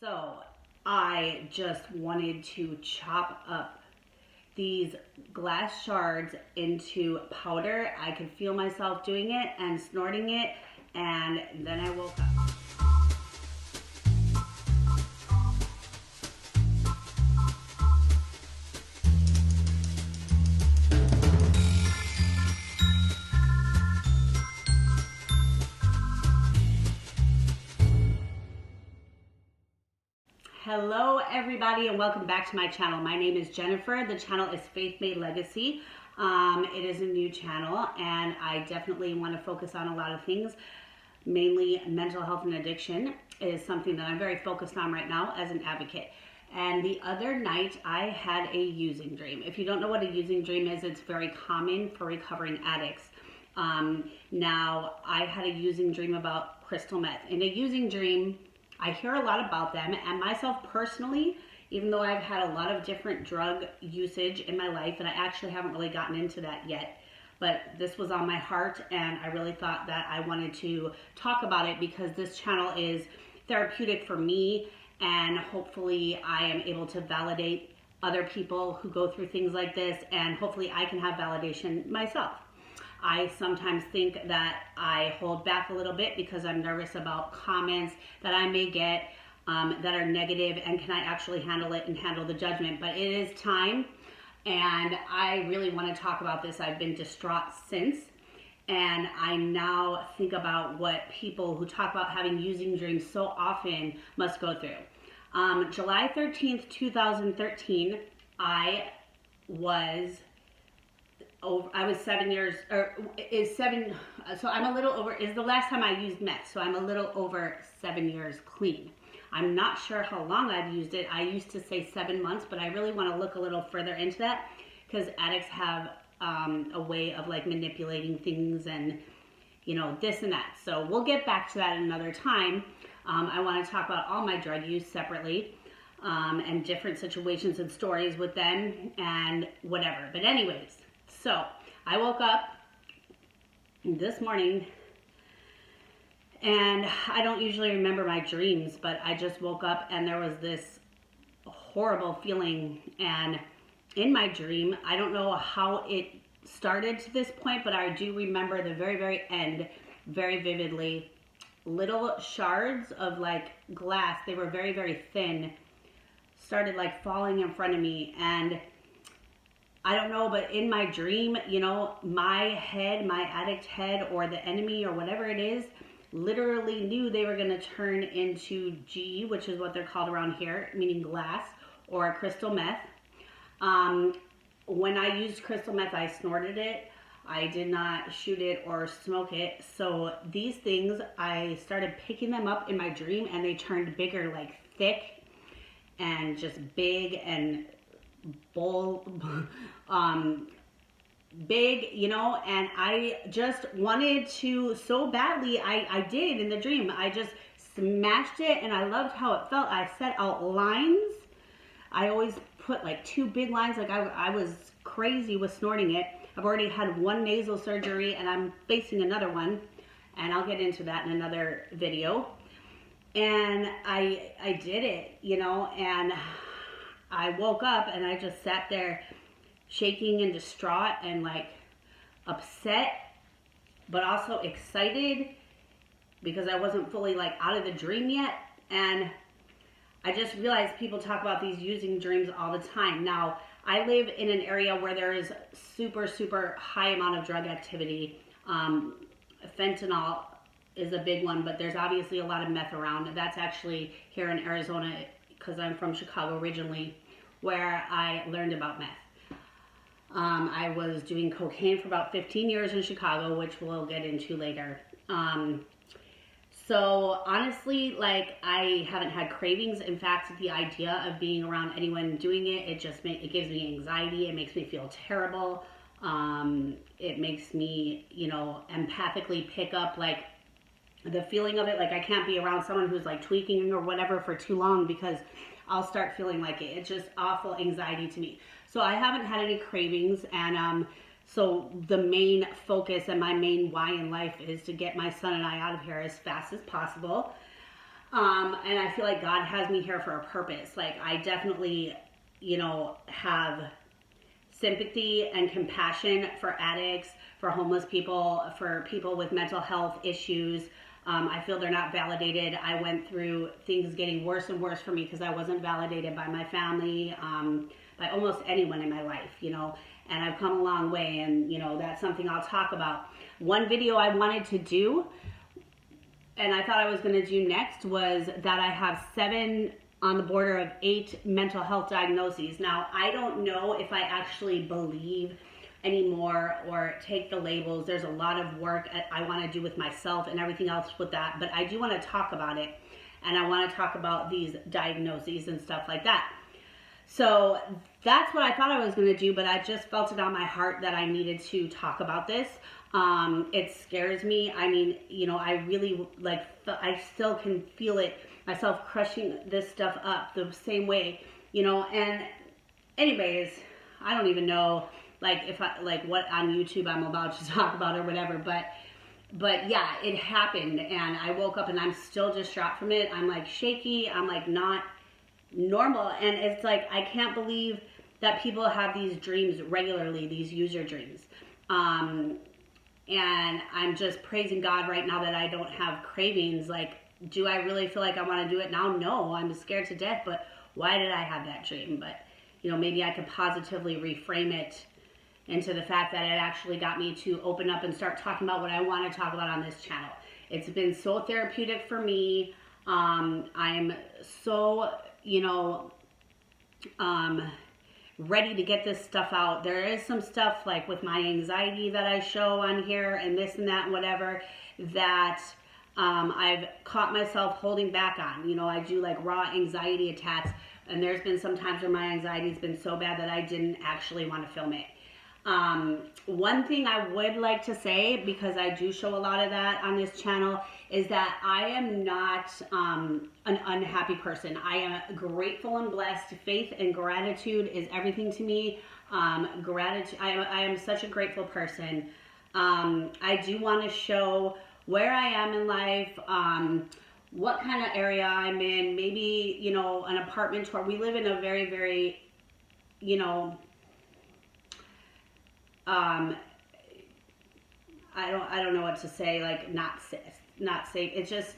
So I just wanted to chop up these glass shards into powder. I could feel myself doing it and snorting it, and then I woke up. Hello everybody and welcome back to my channel. My name is Jennifer. The channel is Faith Made Legacy. It is a new channel and I definitely want to focus on a lot of things. Mainly mental health and addiction is something that I'm very focused on right now as an advocate. And the other night I had a using dream. If you don't know what a using dream is, it's very common for recovering addicts. Now I had a using dream about crystal meth. In a using dream, I hear a lot about them, and myself personally, even though I've had a lot of different drug usage in my life, and I actually haven't really gotten into that yet, but this was on my heart and I really thought that I wanted to talk about it because this channel is therapeutic for me, and hopefully I am able to validate other people who go through things like this, and hopefully I can have validation myself. I sometimes think that I hold back a little bit because I'm nervous about comments that I may get that are negative, and can I actually handle it and handle the judgment. But it is time, and I really want to talk about this. I've been distraught since, and I now think about what people who talk about having using dreams so often must go through. July 13th, 2013, I was 7 years, so I'm a little over, is the last time I used meth, so I'm a little over 7 years clean. I'm not sure how long I've used it. I used to say 7 months, but I really want to look a little further into that because addicts have a way of like manipulating things and, you know, this and that. So we'll get back to that another time. I want to talk about all my drug use separately and different situations and stories with them and whatever. But anyways, so I woke up this morning, and I don't usually remember my dreams, but I just woke up and there was this horrible feeling. And in my dream, I don't know how it started to this point, but I do remember the very, very end very vividly. Little shards of like glass, they were very, very thin, started like falling in front of me. And I don't know, but in my dream, you know, my head, my addict head, or the enemy, or whatever it is, literally knew they were going to turn into G, which is what they're called around here, meaning glass, or crystal meth. When I used crystal meth, I snorted it. I did not shoot it or smoke it. So these things, I started picking them up in my dream, and they turned bigger, like thick and just big and big, you know, and I just wanted to so badly. I did in the dream. I just smashed it, and I loved how it felt. I set out lines. I always put like 2 big lines. Like I was crazy with snorting it. I've already had 1 nasal surgery, and I'm facing another one, and I'll get into that in another video. And I did it, you know, and I woke up and I just sat there shaking and distraught and like upset, but also excited because I wasn't fully like out of the dream yet. And I just realized people talk about these using dreams all the time. Now, I live in an area where there is super, super high amount of drug activity. Fentanyl is a big one, but there's obviously a lot of meth around. That's actually here in Arizona, because I'm from Chicago originally, where I learned about meth. I was doing cocaine for about 15 years in Chicago, which we'll get into later. So honestly, like, I haven't had cravings. In fact, the idea of being around anyone doing it, it gives me anxiety. It makes me feel terrible. It makes me, you know, empathically pick up like the feeling of it. Like I can't be around someone who's like tweaking or whatever for too long because I'll start feeling like it. It's just awful anxiety to me. So I haven't had any cravings, and so the main focus and my main why in life is to get my son and I out of here as fast as possible. And I feel like God has me here for a purpose. Like, I definitely, have sympathy and compassion for addicts, for homeless people, for people with mental health issues. I feel they're not validated. I went through things getting worse and worse for me because I wasn't validated by my family, by almost anyone in my life, and I've come a long way, and, that's something I'll talk about. One video I wanted to do, and I thought I was going to do next, was that I have 7 on the border of 8 mental health diagnoses. Now, I don't know if I actually believe anymore or take the labels. There's a lot of work I want to do with myself and everything else with that, but I do want to talk about it, and I want to talk about these diagnoses and stuff like that. So that's what I thought I was going to do, but I just felt it on my heart that I needed to talk about this. It scares me. I mean, I really, I still can feel it, myself crushing this stuff up the same way, and anyways, I don't even know, if I, what on YouTube I'm about to talk about or whatever, but yeah, it happened, and I woke up and I'm still distraught from it. I'm shaky. I'm not normal, and it's I can't believe that people have these dreams regularly, these user dreams. And I'm just praising God right now that I don't have cravings. Do I really feel like I want to do it now? No, I'm scared to death, but why did I have that dream? But, maybe I could positively reframe it into the fact that it actually got me to open up and start talking about what I want to talk about on this channel. It's been so therapeutic for me. I'm so, ready to get this stuff out. There is some stuff with my anxiety that I show on here and this and that and whatever that I've caught myself holding back on. I do raw anxiety attacks, and there's been some times where my anxiety's been so bad that I didn't actually want to film it. One thing I would like to say, because I do show a lot of that on this channel, is that I am not an unhappy person. I am grateful and blessed. Faith and gratitude is everything to me. Gratitude. I am such a grateful person. I do want to show where I am in life, what kind of area I'm in, maybe, an apartment tour. We live in a very, very, I don't know what to say, not safe. It's just,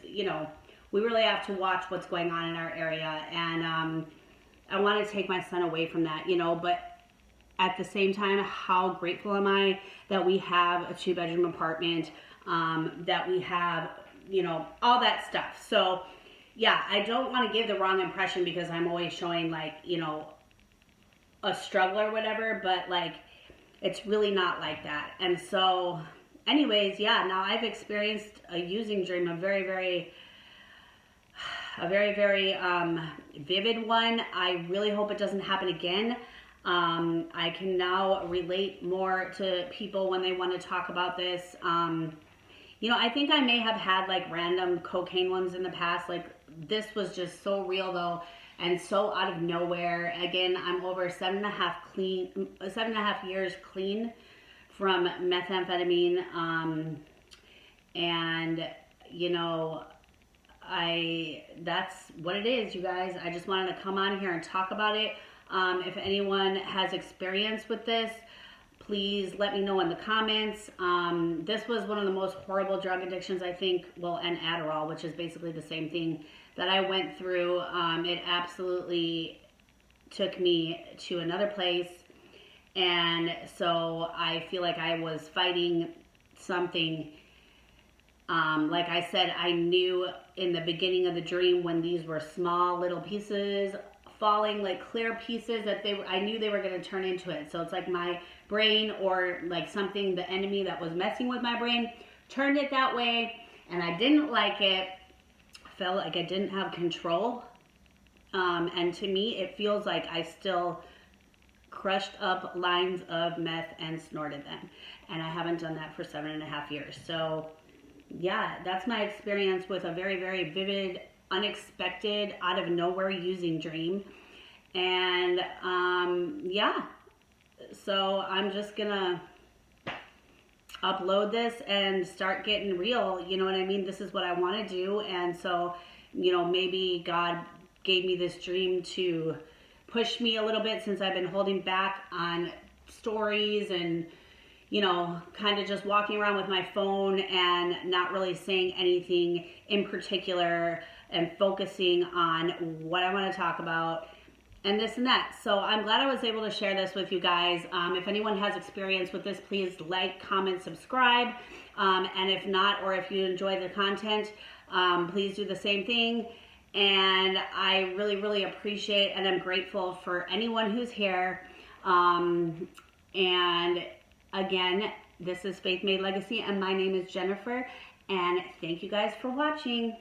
we really have to watch what's going on in our area, and I want to take my son away from that, but at the same time, how grateful am I that we have a 2-bedroom apartment, that we have, all that stuff. So yeah, I don't want to give the wrong impression because I'm always showing a struggle or whatever, but it's really not like that. And so anyways, yeah, now I've experienced a using dream, a very, very vivid one. I really hope it doesn't happen again. I can now relate more to people when they want to talk about this. I think I may have had random cocaine ones in the past. This was just so real though, and so out of nowhere. Again, I'm over 7.5 years clean from methamphetamine, and that's what it is, you guys. I just wanted to come on here and talk about it. If anyone has experience with this, please let me know in the comments. This was one of the most horrible drug addictions, I think, and Adderall, which is basically the same thing, that I went through. It absolutely took me to another place, and so I feel like I was fighting something. Like I said, I knew in the beginning of the dream when these were small little pieces falling, clear pieces, that I knew they were going to turn into it. So it's my brain, or something, the enemy that was messing with my brain, turned it that way, and I didn't like it. Felt like I didn't have control, and to me it feels like I still crushed up lines of meth and snorted them, and I haven't done that for 7.5 years. So yeah, that's my experience with a very, very vivid, unexpected, out of nowhere using dream. And yeah, so I'm just gonna upload this and start getting real. You know what I mean? This is what I want to do, and so you know, maybe God gave me this dream to push me a little bit, since I've been holding back on stories and, you know, kind of just walking around with my phone and not really saying anything in particular and focusing on what I want to talk about and this and that. So I'm glad I was able to share this with you guys. If anyone has experience with this, please like, comment, subscribe. And if not, or if you enjoy the content, please do the same thing. And I really, really appreciate and I'm grateful for anyone who's here. And again, this is Faith Made Legacy, and my name is Jennifer. And thank you guys for watching.